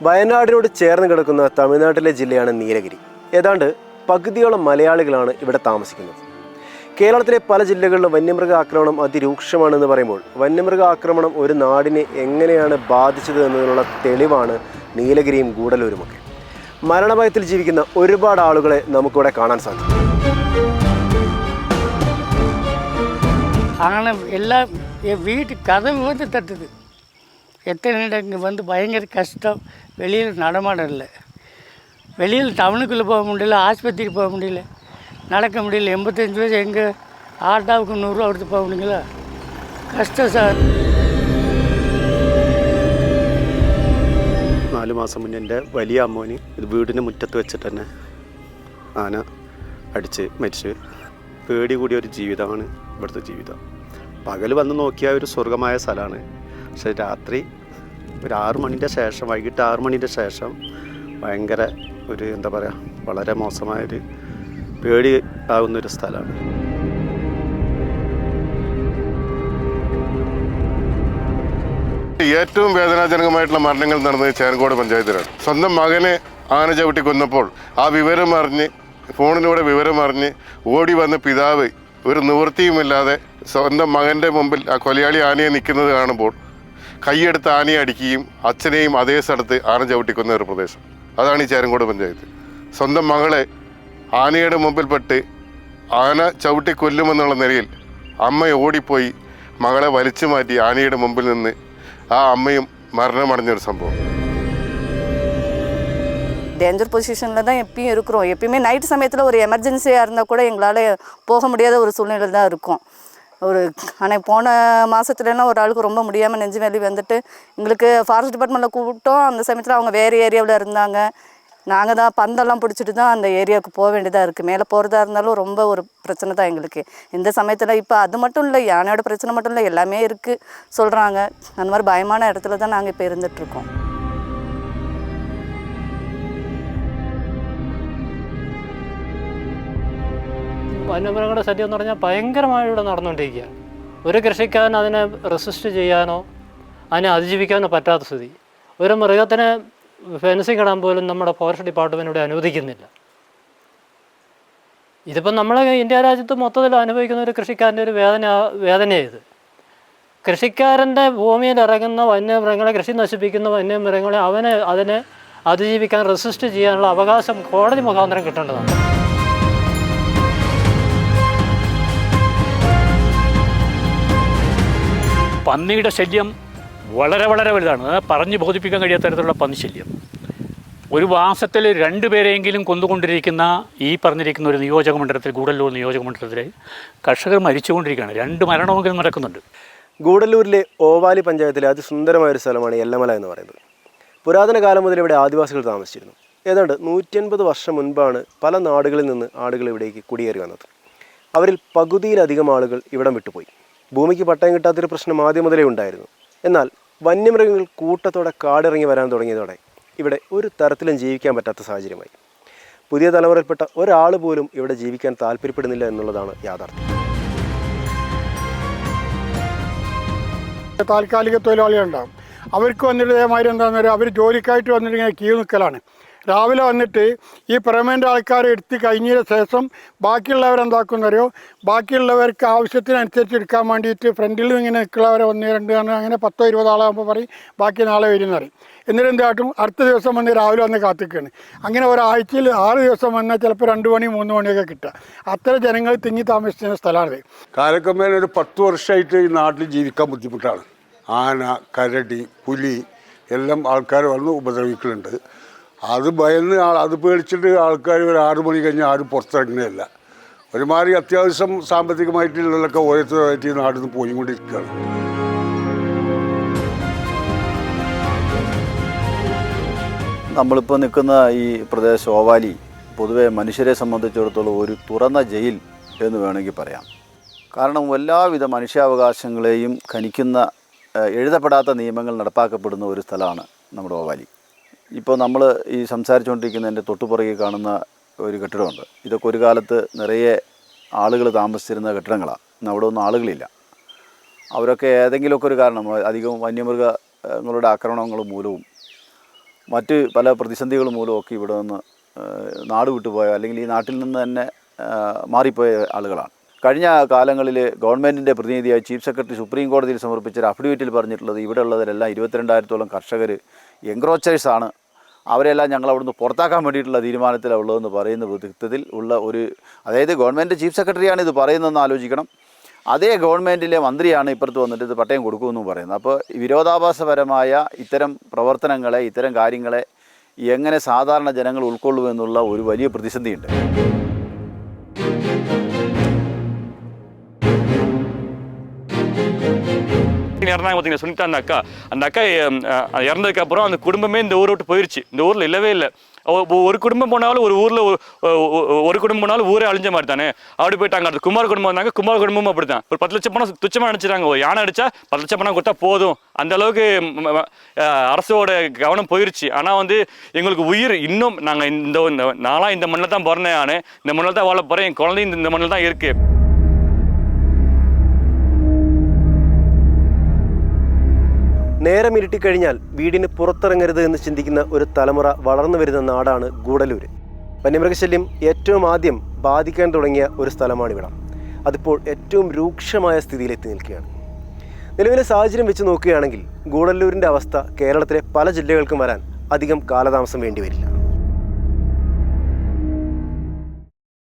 വയനാടിനോട് ചേർന്ന് കിടക്കുന്ന തമിഴ്നാട്ടിലെ ജില്ലയാണ് നീലഗിരി. ഏതാണ്ട് പകുതിയോളം മലയാളികളാണ് ഇവിടെ താമസിക്കുന്നത്. കേരളത്തിലെ പല ജില്ലകളിലും വന്യമൃഗ ആക്രമണം അതിരൂക്ഷമാണെന്ന് പറയുമ്പോൾ വന്യമൃഗ ആക്രമണം ഒരു നാടിനെ എങ്ങനെയാണ് ബാധിച്ചത് എന്നതിനുള്ള തെളിവാണ് നീലഗിരിയും ഗൂഡല്ലൂരുമൊക്കെ. മരണഭയത്തിൽ ജീവിക്കുന്ന ഒരുപാട് ആളുകളെ നമുക്കിവിടെ കാണാൻ സാധിക്കും. അങ്ങനെ എല്ലാ വീட்டு கதவு வந்து தட்டுது. எத்தனை இங்கே வந்து பயங்கர கஷ்டம். வெளியில் நடமாட இல்லை, வெளியில் டவுனுக்குள்ளே போக முடியல, ஆஸ்பத்திரிக்கு போக முடியல, நடக்க முடியல. 85 வயசு எங்கே ஆட்டோவுக்கு 100 ரூபா கொடுத்து போக முடியுங்களா? കഷ്ടം സാർ. 4 മാസം മുന്നേ എൻ്റെ വലിയ അമ്മോന് ഇത് വീടിന് മുറ്റത്ത് വെച്ചിട്ട് തന്നെ ആന അടിച്ച് മരിച്ച്. പേടി കൂടിയ ഒരു ജീവിതമാണ് ഇവിടുത്തെ ജീവിതം. പകൽ വന്ന് നോക്കിയാൽ ഒരു സ്വർഗമായ സ്ഥലമാണ്. പക്ഷേ രാത്രി ഒരു 6 മണിൻ്റെ ശേഷം, വൈകിട്ട് 6 മണിൻ്റെ ശേഷം ഭയങ്കര ഒരു എന്താ പറയുക, വളരെ മോശമായൊരു പേടി ആവുന്നൊരു സ്ഥലമാണ്. ഏറ്റവും വേദനാജനകമായിട്ടുള്ള മരണങ്ങൾ നടന്നത് ചേർക്കോട് പഞ്ചായത്തിലാണ്. സ്വന്തം മകനെ ആന ചവിട്ടി കൊന്നപ്പോൾ ആ വിവരം അറിഞ്ഞ്, ഫോണിലൂടെ വിവരം അറിഞ്ഞ് ഓടി വന്ന പിതാവ് ഒരു നിവൃത്തിയുമില്ലാതെ സ്വന്തം മകൻ്റെ മുമ്പിൽ ആ കൊലയാളി ആനയെ നിൽക്കുന്നത് കാണുമ്പോൾ കൈയെടുത്ത് ആനയെ അടിക്കുകയും അച്ഛനെയും അതേ സ്ഥലത്ത് ആന ചവിട്ടിക്കൊന്ന ഒരു പ്രദേശം, അതാണ് ഈ ചേരങ്കോട് പഞ്ചായത്ത്. സ്വന്തം മകളെ ആനയുടെ മുമ്പിൽപ്പെട്ട് ആന ചവിട്ടി കൊല്ലുമെന്നുള്ള നിലയിൽ അമ്മ ഓടിപ്പോയി മകളെ വലിച്ചു മാറ്റി ആനയുടെ മുമ്പിൽ നിന്ന് ആ അമ്മയും മരണമടഞ്ഞൊരു സംഭവം. டேஞ்சர் பொசிஷனில் தான் எப்பயும் இருக்கிறோம். எப்பயுமே நைட் சமயத்தில் ஒரு எமர்ஜென்சியாக இருந்தால் கூட எங்களால் போக முடியாத ஒரு சூழ்நிலை தான் இருக்கும். ஆனால் போன மாதத்துலலாம் ஒரு ஆளுக்கு ரொம்ப முடியாமல் நெஞ்சு வெளி வந்துட்டு எங்களுக்கு ஃபாரஸ்ட் டிபார்ட்மெண்ட்டில் கூப்பிட்டோம். அந்த சமயத்தில் அவங்க வேறு ஏரியாவில் இருந்தாங்க. நாங்கள் தான் பந்தெல்லாம் பிடிச்சிட்டு தான் அந்த ஏரியாவுக்கு போக வேண்டியதாக இருக்குது. மேலே போகிறதா இருந்தாலும் ரொம்ப ஒரு பிரச்சனை தான் எங்களுக்கு இந்த சமயத்தில். இப்போ அது மட்டும் இல்லை, யானையோட பிரச்சனை மட்டும் இல்லை, எல்லாமே இருக்குது சொல்கிறாங்க. அந்த மாதிரி பயமான இடத்துல தான் நாங்கள் இப்போ இருந்துகிட்ருக்கோம். വന്യമൃഗങ്ങളുടെ ശല്യം എന്ന് പറഞ്ഞാൽ ഭയങ്കരമായി ഇവിടെ നടന്നുകൊണ്ടിരിക്കുകയാണ്. ഒരു കൃഷിക്കാരൻ അതിനെ റെസിസ്റ്റ് ചെയ്യാനോ അതിനെ അതിജീവിക്കാനോ പറ്റാത്ത സ്ഥിതി. ഒരു മൃഗത്തിനെ ഫെൻസിങ് ഇടാൻ പോലും നമ്മുടെ ഫോറസ്റ്റ് ഡിപ്പാർട്ട്മെൻറ്റ് ഇവിടെ അനുവദിക്കുന്നില്ല. ഇതിപ്പം നമ്മൾ ഇന്ത്യ രാജ്യത്ത് മൊത്തത്തിൽ അനുഭവിക്കുന്ന ഒരു കൃഷിക്കാരൻ്റെ ഒരു വേദനയായത്. കൃഷിക്കാരൻ്റെ ഭൂമിയിൽ ഇറങ്ങുന്ന വന്യമൃഗങ്ങളെ, കൃഷി നശിപ്പിക്കുന്ന വന്യമൃഗങ്ങളെ അതിനെ അതിജീവിക്കാൻ റെസിസ്റ്റ് ചെയ്യാനുള്ള അവകാശം കോടതി മുഖാന്തരം കിട്ടേണ്ടതാണ്. പന്നിയുടെ ശല്യം വളരെ വളരെ വലുതാണ്. പറഞ്ഞ് ബോധിപ്പിക്കാൻ കഴിയാത്ത തരത്തിലുള്ള പന്നിശല്യം. ഒരു മാസത്തിൽ 2 പേരെയെങ്കിലും കൊന്നുകൊണ്ടിരിക്കുന്ന ഈ പറഞ്ഞിരിക്കുന്ന ഒരു നിയോജകമണ്ഡലത്തിൽ, ഗൂഡല്ലൂർ നിയോജകമണ്ഡലത്തിൽ കർഷകർ മരിച്ചുകൊണ്ടിരിക്കുകയാണ്. 2 മരണമെങ്കിലും നടക്കുന്നുണ്ട്. ഗൂഡല്ലൂരിലെ ഓവാലി പഞ്ചായത്തിലെ അതിസുന്ദരമായൊരു സ്ഥലമാണ് എല്ലമല എന്ന് പറയുന്നത്. പുരാതന കാലം മുതൽ ഇവിടെ ആദിവാസികൾ താമസിച്ചിരുന്നു. ഏതാണ്ട് 150 വർഷം മുൻപാണ് പല നാടുകളിൽ നിന്ന് ആളുകൾ ഇവിടേക്ക് കുടിയേറി വന്നത്. അവരിൽ പകുതിയിലധികം ആളുകൾ ഇവിടം വിട്ടുപോയി. ഭൂമിക്ക് പട്ടയം കിട്ടാത്തൊരു പ്രശ്നം ആദ്യം മുതലേ ഉണ്ടായിരുന്നു. എന്നാൽ വന്യമൃഗങ്ങൾ കൂട്ടത്തോടെ കാടിറങ്ങി വരാൻ തുടങ്ങിയതോടെ ഇവിടെ ഒരു തരത്തിലും ജീവിക്കാൻ പറ്റാത്ത സാഹചര്യമായി. പുതിയ തലമുറയിൽപ്പെട്ട ഒരാൾ പോലും ഇവിടെ ജീവിക്കാൻ താല്പര്യപ്പെടുന്നില്ല എന്നുള്ളതാണ് യാഥാർത്ഥ്യം. താൽക്കാലിക തൊഴിലാളികളുണ്ടാകും. അവർക്ക് വന്നിട്ട് ഇതേമാതിരി എന്താണെന്ന് പറയുക, അവർ ജോലിക്കായിട്ട് വന്നിട്ട് ഇങ്ങനെ ക്യൂ നിൽക്കലാണ്. രാവിലെ വന്നിട്ട് ഈ പെർമനൻ്റ് ആൾക്കാരെ എടുത്ത് കഴിഞ്ഞതിന് ശേഷം ബാക്കിയുള്ളവരെന്താക്കുന്നറിയോ, ബാക്കിയുള്ളവർക്ക് ആവശ്യത്തിനനുസരിച്ച് എടുക്കാൻ വേണ്ടിയിട്ട് ഫ്രണ്ടിൽ നിന്ന് ഇങ്ങനെ നിൽക്കുന്നവരെ 1, 2 അങ്ങനെ 10-20 ആളാകുമ്പോൾ പറയും ബാക്കി നാളെ വരും എന്നറിയും. എന്നിട്ട് എന്തായിട്ടും അടുത്ത ദിവസം വന്ന് രാവിലെ വന്ന് കാത്തിക്കുകയാണ്. അങ്ങനെ ഒരാഴ്ചയിൽ 6 ദിവസം വന്നാൽ ചിലപ്പോൾ 2 മണി 3 മണിയൊക്കെ കിട്ടുക. അത്ര ജനങ്ങൾ തിങ്ങി താമസിക്കുന്ന സ്ഥലമാണിത്. കാലക്രമേണ ഒരു 10 വർഷമായിട്ട് ഈ നാട്ടിൽ ജീവിക്കാൻ ബുദ്ധിമുട്ടാണ്. ആന, കരടി, പുലി എല്ലാം ആൾക്കാർ വന്ന് ഉപദ്രവിക്കുന്നുണ്ട്. അത് ഭയന്ന് അത് പേടിച്ചിട്ട് ആൾക്കാർ ഒരു 6 മണി കഴിഞ്ഞ് ആരും പുറത്തിറങ്ങുന്നില്ല. ഒരുമാതിരി അത്യാവശ്യം സാമ്പത്തികമായിട്ടുള്ളതൊക്കെ ഓരോരുത്തരായിട്ട് നാട്ടിൽ നിന്ന് പോയിക്കൊണ്ടിരിക്കുകയാണ്. നമ്മളിപ്പോൾ നിൽക്കുന്ന ഈ പ്രദേശം ഓവാലി പൊതുവെ മനുഷ്യരെ സംബന്ധിച്ചിടത്തോളം ഒരു തുറന്ന ജയിൽ എന്ന് വേണമെങ്കിൽ പറയാം. കാരണം എല്ലാവിധ മനുഷ്യാവകാശങ്ങളെയും ഖനിക്കുന്ന എഴുതപ്പെടാത്ത നിയമങ്ങൾ നടപ്പാക്കപ്പെടുന്ന ഒരു സ്ഥലമാണ് നമ്മുടെ ഓവാലി. ഇപ്പോൾ നമ്മൾ ഈ സംസാരിച്ചുകൊണ്ടിരിക്കുന്നതിൻ്റെ തൊട്ടുപുറകെ കാണുന്ന ഒരു കെട്ടിടമുണ്ട്. ഇതൊക്കെ ഒരു കാലത്ത് നിറയെ ആളുകൾ താമസിച്ചിരുന്ന കെട്ടിടങ്ങളാണ്. ഇന്ന് അവിടെ ഒന്നും ആളുകളില്ല. അവരൊക്കെ ഏതെങ്കിലുമൊക്കെ ഒരു കാരണം, അധികം വന്യമൃഗങ്ങളുടെ ആക്രമണങ്ങൾ മൂലവും മറ്റ് പല പ്രതിസന്ധികൾ മൂലമൊക്കെ ഇവിടെ നിന്ന് നാട് വിട്ടുപോയ അല്ലെങ്കിൽ ഈ നാട്ടിൽ നിന്ന് തന്നെ മാറിപ്പോയ ആളുകളാണ്. കഴിഞ്ഞ കാലങ്ങളിൽ ഗവൺമെൻറ്റിൻ്റെ പ്രതിനിധിയായി ചീഫ് സെക്രട്ടറി സുപ്രീം കോടതിയിൽ സമർപ്പിച്ച ഒരു അഫിഡവിറ്റിൽ പറഞ്ഞിട്ടുള്ളത് ഇവിടെ ഉള്ളവരെല്ലാം 22,000-ഓളം കർഷകർ എൻക്രോച്ചേഴ്സാണ്, അവരെല്ലാം ഞങ്ങൾ അവിടുന്ന് പുറത്താക്കാൻ വേണ്ടിയിട്ടുള്ള തീരുമാനത്തിലാണ് ഉള്ളതെന്ന് പറയുന്ന വിധത്തിൽ ഉള്ള ഒരു, അതായത് ഗവൺമെൻറ് ചീഫ് സെക്രട്ടറിയാണ് ഇത് പറയുന്നതെന്ന് ആലോചിക്കണം. അതേ ഗവൺമെൻറ്റിലെ മന്ത്രിയാണ് ഇപ്പുറത്ത് വന്നിട്ട് ഇത് പട്ടയം കൊടുക്കുമെന്നും പറയുന്നത്. അപ്പോൾ വിരോധാഭാസപരമായ ഇത്തരം പ്രവർത്തനങ്ങളെ, ഇത്തരം കാര്യങ്ങളെ എങ്ങനെ സാധാരണ ജനങ്ങൾ ഉൾക്കൊള്ളുമെന്നുള്ള ഒരു വലിയ പ്രതിസന്ധിയുണ്ട്. இறந்தாங்க பார்த்தீங்கன்னா சுனிதா அந்த அக்கா இறந்ததுக்கு அப்புறம் அந்த குடும்பமே இந்த ஊரை விட்டு போயிடுச்சு. இந்த ஊரில் இல்லவே இல்லை. ஒரு குடும்பம் போனாலும் ஒரு ஊரில் ஒரு குடும்பம் போனாலும் ஊரே அழிஞ்ச மாதிரி தானே அப்படி போயிட்டாங்க. அடுத்து குமார் குடும்பம் வந்தாங்க, குமார் குடும்பமும் அப்படி தான். ஒரு 10 லட்சம் பணம் துச்சமாக நினச்சிட்டாங்க. ஒரு யானை அடித்தா 10 லட்சம் பணம் கொடுத்தா போதும், அந்த அளவுக்கு அரசோட கவனம் போயிடுச்சு. ஆனால் வந்து எங்களுக்கு உயிர் இன்னும் நாங்கள் நாளாக இந்த மண்ணில் தான் பிறந்தேன், நான் இந்த மண்ணில் தான் வாழ போகிறேன், என் குழந்தையும் இந்த மண்ணில் தான் இருக்குது. നേരം ഇരുട്ടിക്കഴിഞ്ഞാൽ വീടിന് പുറത്തിറങ്ങരുത് എന്ന് ചിന്തിക്കുന്ന ഒരു തലമുറ വളർന്നു വരുന്ന നാടാണ് ഗൂഡല്ലൂർ. വന്യമൃഗശല്യം ഏറ്റവും ആദ്യം ബാധിക്കാൻ തുടങ്ങിയ ഒരു സ്ഥലമാണിവിടം. അതിപ്പോൾ ഏറ്റവും രൂക്ഷമായ സ്ഥിതിയിലെത്തി നിൽക്കുകയാണ്. നിലവിലെ സാഹചര്യം വെച്ച് നോക്കുകയാണെങ്കിൽ ഗൂഡല്ലൂരിൻ്റെ അവസ്ഥ കേരളത്തിലെ പല ജില്ലകൾക്കും വരാൻ അധികം കാലതാമസം വേണ്ടിവരില്ല.